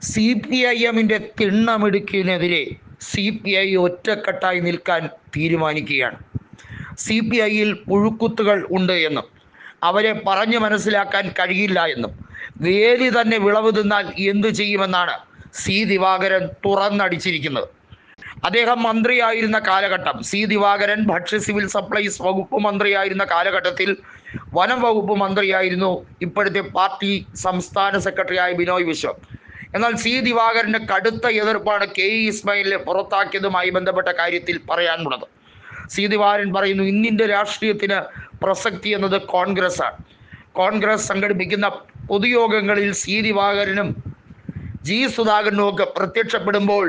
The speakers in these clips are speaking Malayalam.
CPIഎമ്മിൻ്റെ തിണ്ണമിടുക്കിനെതിരെ CPI ഒറ്റക്കെട്ടായി നിൽക്കാൻ തീരുമാനിക്കുകയാണ്. CPIയിൽ പുഴുക്കുത്തുകൾ ഉണ്ട് എന്നും അവരെ പറഞ്ഞു മനസ്സിലാക്കാൻ കഴിയില്ല എന്നും വേലി തന്നെ വിളവ് തിന്നാൽ എന്തു ചെയ്യുമെന്നാണ് സി ദിവാകരൻ തുറന്നടിച്ചിരിക്കുന്നത്. അദ്ദേഹം മന്ത്രിയായിരുന്ന കാലഘട്ടം, സി ദിവാകരൻ ഭക്ഷ്യ സിവിൽ സപ്ലൈസ് വകുപ്പ് മന്ത്രിയായിരുന്ന കാലഘട്ടത്തിൽ വനം വകുപ്പ് മന്ത്രിയായിരുന്നു ഇപ്പോഴത്തെ പാർട്ടി സംസ്ഥാന സെക്രട്ടറിയായ ബിനോയ് വിശ്വം. എന്നാൽ സി ദിവാകരന് കടുത്ത എതിർപ്പാണ് കെ ഇസ്മായിലിനെ പുറത്താക്കിയതുമായി ബന്ധപ്പെട്ട കാര്യത്തിൽ പറയാനുള്ളത്. സി ദിവാകരൻ പറയുന്നു, ഇന്നിൻ്റെ രാഷ്ട്രീയത്തിന് പ്രസക്തി എന്നത് കോൺഗ്രസ്സാണ്. കോൺഗ്രസ് സംഘടിപ്പിക്കുന്ന പൊതുയോഗങ്ങളിൽ സി ദിവാകരനും ജി സുധാകരനും ഒക്കെ പ്രത്യക്ഷപ്പെടുമ്പോൾ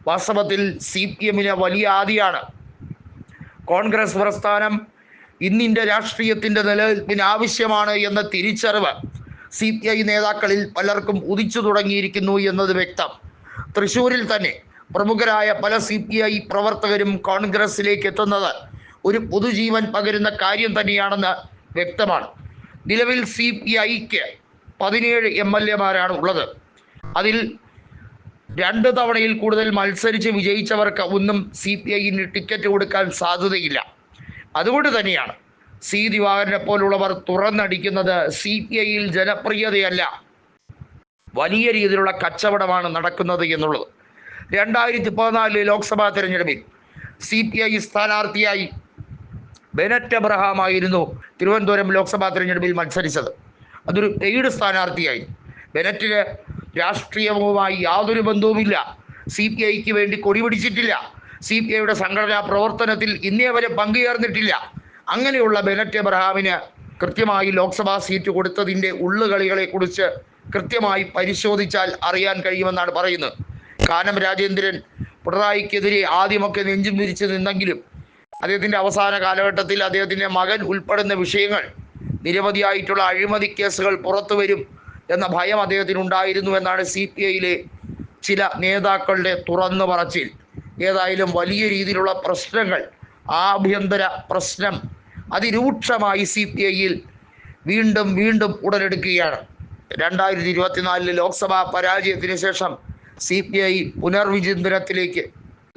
വാസ്തവത്തിൽ CPMന് വലിയ ആദിയാണ്. കോൺഗ്രസ് പ്രസ്ഥാനം ഇന്നിൻ്റെ രാഷ്ട്രീയത്തിൻ്റെ നിലനിൽപ്പിന് ആവശ്യമാണ് എന്ന തിരിച്ചറിവ് CPI നേതാക്കളിൽ പലർക്കും ഉദിച്ചു തുടങ്ങിയിരിക്കുന്നു എന്നത് വ്യക്തം. തൃശ്ശൂരിൽ തന്നെ പ്രമുഖരായ പല CPI പ്രവർത്തകരും കോൺഗ്രസിലേക്ക് എത്തുന്നത് ഒരു പുതുജീവൻ പകരുന്ന കാര്യം തന്നെയാണെന്ന് വ്യക്തമാണ്. നിലവിൽ CPIക്ക് 17 MLA-മാരാണ് ഉള്ളത്. അതിൽ 2 തവണയിൽ കൂടുതൽ മത്സരിച്ച് വിജയിച്ചവർക്ക് ഒന്നും CPIന് ടിക്കറ്റ് കൊടുക്കാൻ സാധ്യതയില്ല. അതുകൊണ്ട് തന്നെയാണ് സി ദിവാകരനെ പോലുള്ളവർ തുറന്നടിക്കുന്നത്. CPIയിൽ ജനപ്രിയതയല്ല, വലിയ രീതിയിലുള്ള കച്ചവടമാണ് നടക്കുന്നത് എന്നുള്ളത്. 2014 ലോക്സഭാ തെരഞ്ഞെടുപ്പിൽ CPI സ്ഥാനാർത്ഥിയായി ബെനറ്റ് എബ്രഹാം ആയിരുന്നു തിരുവനന്തപുരം ലോക്സഭാ തെരഞ്ഞെടുപ്പിൽ മത്സരിച്ചത്. അതൊരു പെയ്ഡ് സ്ഥാനാർത്ഥിയായി. ബെനറ്റിന് രാഷ്ട്രീയവുമായി യാതൊരു ബന്ധവുമില്ല. CPIക്ക് വേണ്ടി കൊടി പിടിച്ചിട്ടില്ല. CPIയുടെ സംഘടനാ പ്രവർത്തനത്തിൽ ഇന്നേ വരെ പങ്കുചേർന്നിട്ടില്ല. അങ്ങനെയുള്ള ബെനറ്റ് എബ്രഹാമിന് കൃത്യമായി ലോക്സഭാ സീറ്റ് കൊടുത്തതിൻ്റെ ഉള്ളുകളികളെക്കുറിച്ച് കൃത്യമായി പരിശോധിച്ചാൽ അറിയാൻ കഴിയുമെന്നാണ് പറയുന്നത്. കാനം രാജേന്ദ്രൻ പിണറായിക്കെതിരെ ആദ്യമൊക്കെ നെഞ്ചും വിരിച്ച് നിന്നെങ്കിലും അദ്ദേഹത്തിൻ്റെ അവസാന കാലഘട്ടത്തിൽ അദ്ദേഹത്തിൻ്റെ മകൻ ഉൾപ്പെടുന്ന വിഷയങ്ങൾ, നിരവധിയായിട്ടുള്ള അഴിമതി കേസുകൾ പുറത്തു വരും എന്ന ഭയം അദ്ദേഹത്തിനുണ്ടായിരുന്നു എന്നാണ് CPIയിലെ ചില നേതാക്കളുടെ തുറന്നു പറച്ചിൽ. ഏതായാലും വലിയ രീതിയിലുള്ള പ്രശ്നങ്ങൾ, ആഭ്യന്തര പ്രശ്നം അതിരൂക്ഷമായി CPIയിൽ വീണ്ടും വീണ്ടും ഉടലെടുക്കുകയാണ്. 2024 ലോക്സഭാ പരാജയത്തിന് ശേഷം CPI പുനർവിചിന്തനത്തിലേക്ക്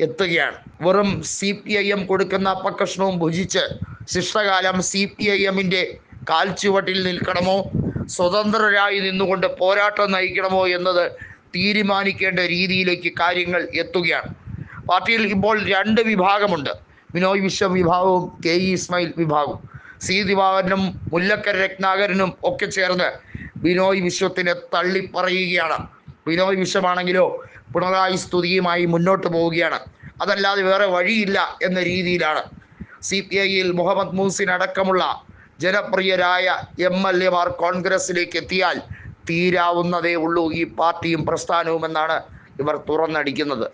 എത്തുകയാണ്. വെറും CPIM കൊടുക്കുന്ന അപ്പക്കഷ്ണവും ഭുജിച്ച് ശിഷ്ടകാലം CPIMൻ്റെ കാൽച്ചുവട്ടിൽ നിൽക്കണമോ, സ്വതന്ത്രരായി നിന്നുകൊണ്ട് പോരാട്ടം നയിക്കണമോ എന്നത് തീരുമാനിക്കേണ്ട രീതിയിലേക്ക് കാര്യങ്ങൾ എത്തുകയാണ്. പാർട്ടിയിൽ ഇപ്പോൾ 2 വിഭാഗമുണ്ട്. ബിനോയ് വിശ്വം വിഭാഗവും കെ ഇസ്മായിൽ വിഭാഗവും. സി ദിവാകരനും മുല്ലക്കര രത്നാകരനും ഒക്കെ ചേർന്ന് ബിനോയ് വിശ്വത്തിനെ തള്ളിപ്പറയുകയാണ്. ബിനോയ് വിശ്വമാണെങ്കിലോ പിണറായി സ്തുതിയുമായി മുന്നോട്ട് പോവുകയാണ്. അതല്ലാതെ വേറെ വഴിയില്ല എന്ന രീതിയിലാണ്. CPIയിൽ മുഹമ്മദ് മൂസിൻ അടക്കമുള്ള ജനപ്രിയരായ MLA-മാർ കോൺഗ്രസിലേക്ക് എത്തിയാൽ തീരാവുന്നതേ ഉള്ളൂ ഈ പാർട്ടിയും പ്രസ്ഥാനവും എന്നാണ് ഇവർ തുറന്നടിക്കുന്നത്.